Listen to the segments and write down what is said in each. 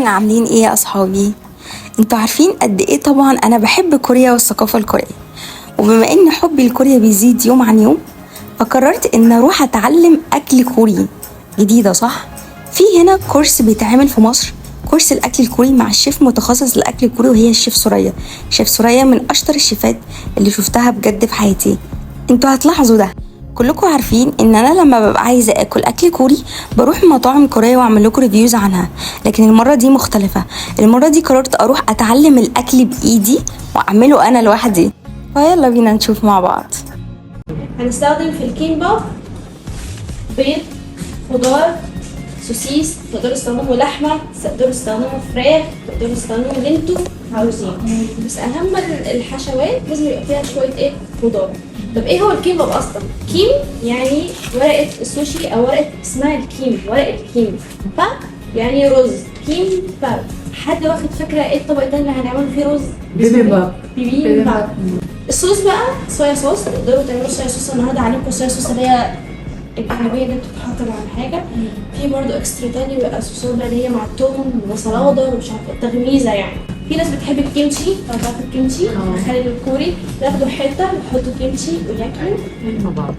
عاملين ايه يا اصحابي؟ انتوا عارفين قد ايه طبعا انا بحب كوريا والثقافة الكورية. وبما ان حبي لكوريا بيزيد يوم عن يوم، فقررت ان اروح اتعلم اكل كوري جديدة. صح، في هنا كورس بيتعمل في مصر، كورس الاكل الكوري مع الشيف متخصص للاكل الكوري، وهي الشيف سوريا. شيف سوريا من اشطر الشيفات اللي شفتها بجد في حياتي. انتوا هتلاحظوا ده. كلكم عارفين ان انا لما ببقى عايزه اكل اكل كوري بروح مطاعم كوريه واعمل لكم ريفيوز عنها، لكن المره دي مختلفه. المره دي قررت اروح اتعلم الاكل بايدي واعمله انا لوحدي. فيلا بينا نشوف مع بعض. هنستخدم في الكيمباب بيض، خضار، سوسيس، تقدروا تستخدموا لحمة، تقدروا تستخدموا فراخ، تقدروا تستخدموا اللي انتوا عاوزين. بس اهم الحشوات لازم يبقى فيها شوية خضار. طب ايه هو الكيمباب اصلا؟ كيم يعني ورقة السوشي او ورقة اسمها الكيم، ورقة كيم. ف يعني رز، كيم باب. حد واخد فكرة ايه الطبق التاني اللي هنعمله فيه رز؟ بيبيمباب. بيبيمباب. الصوص بقى صويا صوص، تقدروا تعملوا صويا صوص. النهارده عليكم صويا صوص اللي هي الأجنبية اللي بتتحط مع الحاجة. في برضه اكسترا تاني بيبقى صوصات بقى اللي هي مع التوم وبصل اخضر ومش عارفة تغميزة يعني. في ناس بتحب الكيمشي، لو تعرفوا الكيمشي الخليل الكوري، بياخدوا حتة يحطوا كيمشي وياكلوا مع بعض.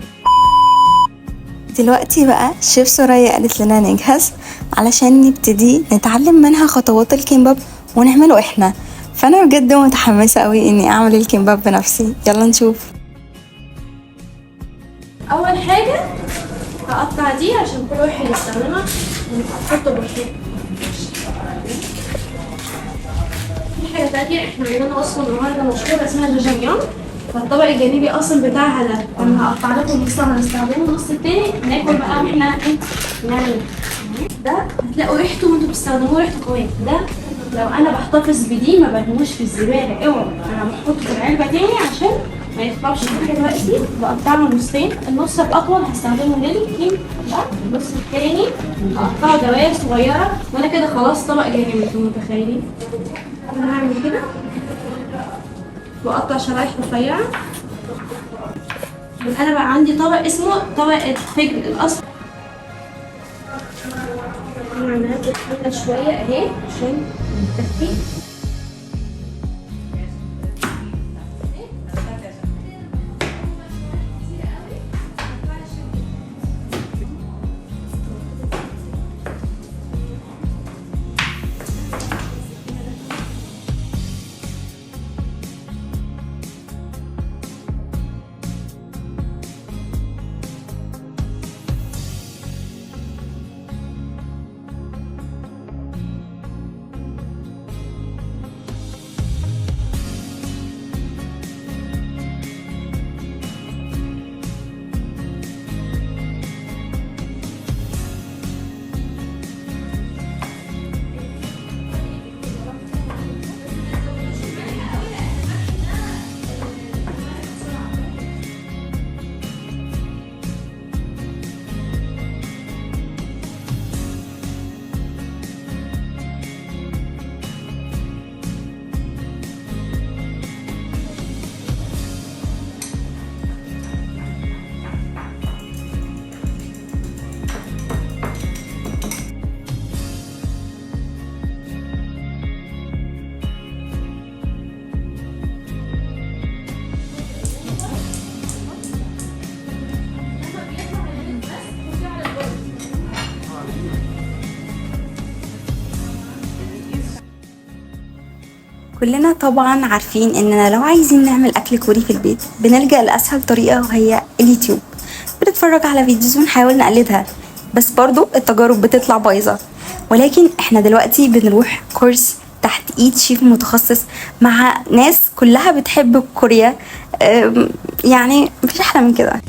دلوقتي بقى شيف سوريا قالت لنا نجهز علشان نبتدي نتعلم منها خطوات الكيمباب ونعمله احنا. فانا بجد متحمسة قوي اني اعمل الكيمباب بنفسي. يلا نشوف. اول حاجة هقطع دي عشان كل واحد يستخدمها ونحطه بالخيط. في حاجة تانية، احنا عندنا وصفة النهاردة مشهورة اسمها الجاجانيان، فالطبق الجانبي اصلا بتاعها ده. انا هقطع لكم نص هنستخدمه، النص التاني ناكل بقى واحنا نعمل. ده هتلاقوا ريحته وانتوا بتستخدموه ريحته قوية. ده لو انا بحتفظ بدي ما برموش في الزبالة، اوعوا، انا بحطه في العلبة تاني عشان ما يطلعش. حاجة دلوقتي بقطعه نصين، النص الاطول هستخدمه للكيم، النص التاني هقطعه دوائر صغيرة، وانا كده خلاص طبق جانبي. انتوا متخيلين؟ انا هعمل كده واقطع شرايح رفيعة. انا بقى عندي طبق اسمه طبق الفجر الاصفر. انا عملت الحله شويه اهي عشان تكفي. كلنا طبعا عارفين اننا لو عايزين نعمل اكل كوري في البيت بنلجأ لاسهل طريقة، وهي اليوتيوب. بنتفرج على فيديوز ونحاول نقلدها، بس برضو التجارب بتطلع بايظة. ولكن احنا دلوقتي بنروح كورس تحت ايد شيف متخصص مع ناس كلها بتحب كوريا. يعني مفيش احلى من كده.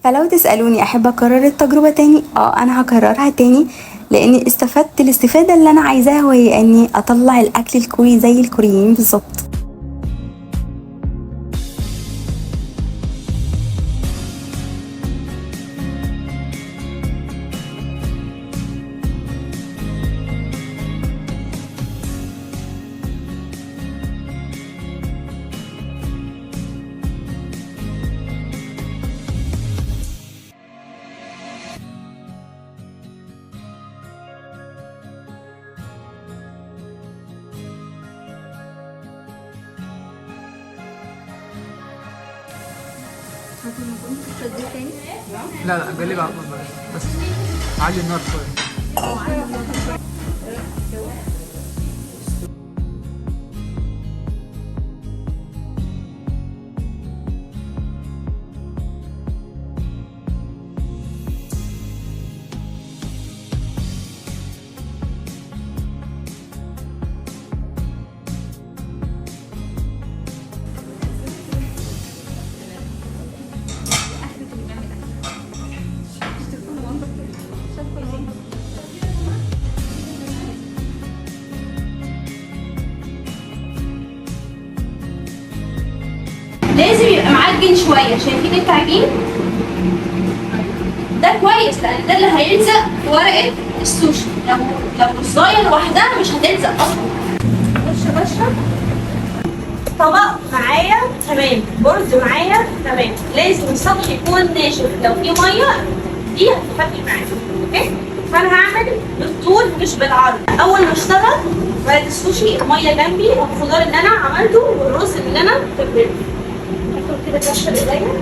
فلو تسألوني احب اكرر التجربة تاني، انا هكررها تاني، لاني استفدت الاستفادة اللي انا عايزاها، وهي اني اطلع الاكل الكوري زي الكوريين بالظبط. لا لا قلبي على طول بس علي النار شويه. لازم يبقى معجن شويه. شايفين التعجين ده كويس لان ده اللي هيلزق في ورقه السوشي. لو نصايه لوحدها مش هتلزق اصلا. بشرب طبق معايا تمام، برد معايا تمام. لازم السطح يكون ناشف، لو في ميه دي هتخفف معايا. اوكي، فانا هعمل بالطول مش بالعرض. اول ما اشتغل ورقه السوشي الميه جنبي والخضار اللي انا عملته والرز اللي انا تبلته. هاخد كده كشف ايديا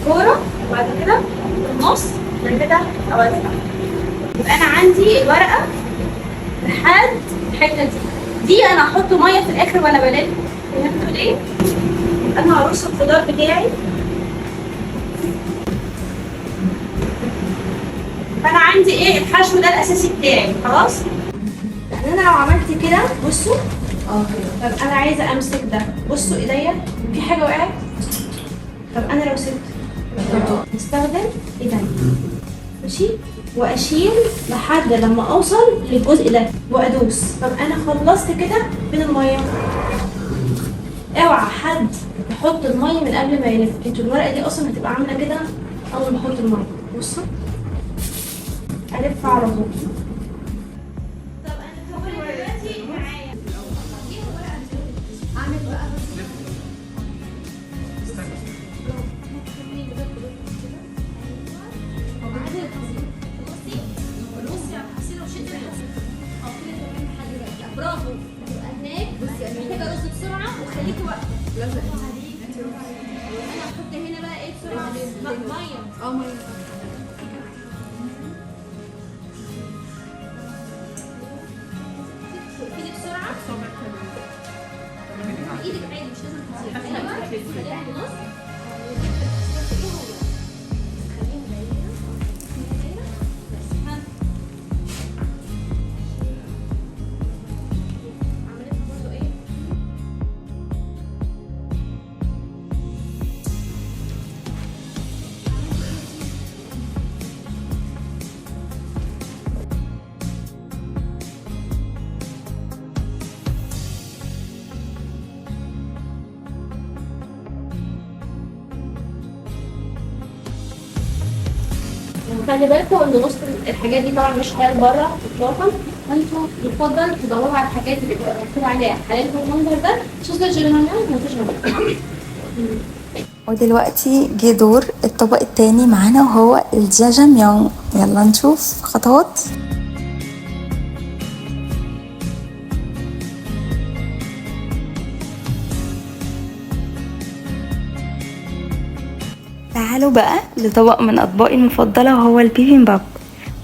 كوره وبعد كده في النص بعد كده اوزع. يبقى انا عندي الورقه لحد الحته دي انا هحط ميه في الاخر وانا بلف. فهمتوا ليه؟ انا هرص الخضار بتاعي. فانا عندي ايه الحشو ده الاساسي بتاعي خلاص. يعني انا لو عملت كده بصوا طب انا عايزه امسك ده. بصوا ايديا في حاجه وقعت. طب انا لو سبت استخدم ايديا ماشي واشيل لحد لما اوصل للجزء ده وادوس. طب انا خلصت كده من الميه. اوعى حد يحط الميه من قبل ما يلف. انتوا الورقه دي اصلا هتبقى عامله كده اول ما احط الميه. بصوا الف على طول. طب انا هقول دلوقتي معايا اعمل بقى برافو. يبقى هناك بصي محتاجه ارص بسرعه وخليكي واقفه. انا هحط هنا بقى ايه بسرعه؟ ميه. ميه. كده بسرعه. ايدك عادي مش لازم تسيبي. ايوه خليها في النص. خلي بالكم ان نص الحاجات دي طبعا مش حلال بره اطلاقا. فانتوا يفضل تدوروا على الحاجات اللي بيبقى مكتوب عليها حلال بالمنظر ده. صوص الجريمانيان مفيش غيره. ودلوقتي جه دور الطبق التاني معانا وهو الجاجاميون. يلا نشوف خطوات. تعالوا بقى لطبق من اطباقي المفضله وهو البيبيمباب.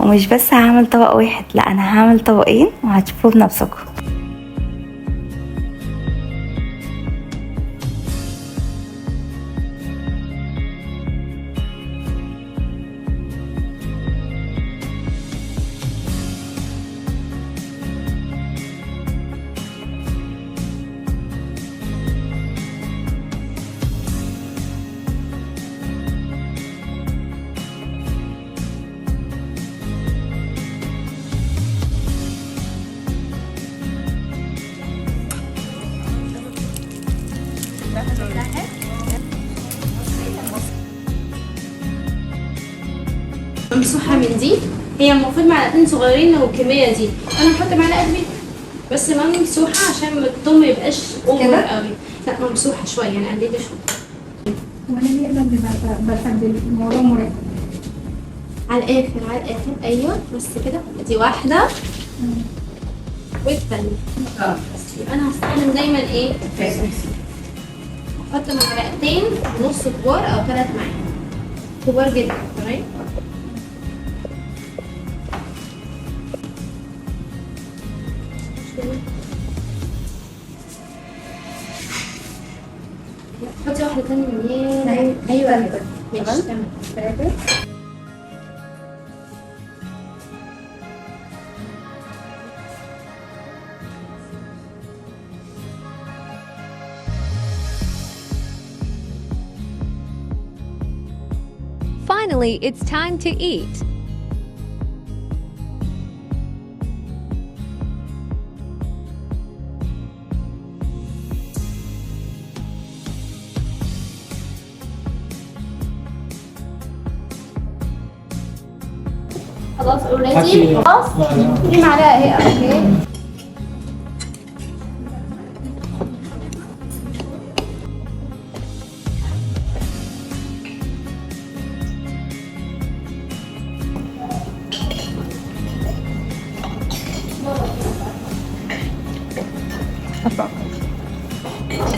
ومش بس هعمل طبق واحد، لا انا هعمل طبقين وهتشوفوا بنفسكم. ممسوحه من دي. هي المفروض معلقتين صغيرين لو الكميه دي. انا هحط معلقه كبيره بس ممسوحه عشان الثوم ما يبقاش اوفر قوي. لا ممسوحه شويه يعني قليله شويه. وانا ليه بحب الموضوع مريح على الاخر على الاخر. ايوه بس كده. دي واحده والثانيه. يبقى انا هستخدم دايما ايه حط معلقتين ونص كبار او 3 معالق كبار جدا. تمام. حطي واحدة تانية من هنا. ايوه ماشي تمام. Finally, it's time to eat. خلاص اوريدي. خلاص دي معلقة اهي. اوكي.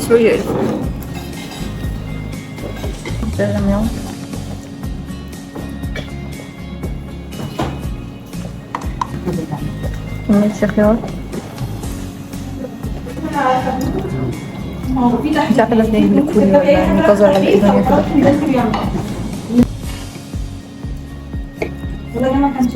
شوية ماشي خيار. مش عارفة ده ازاي كوري ولا منتظر ولا ايه الدنيا كده. والله ما كانش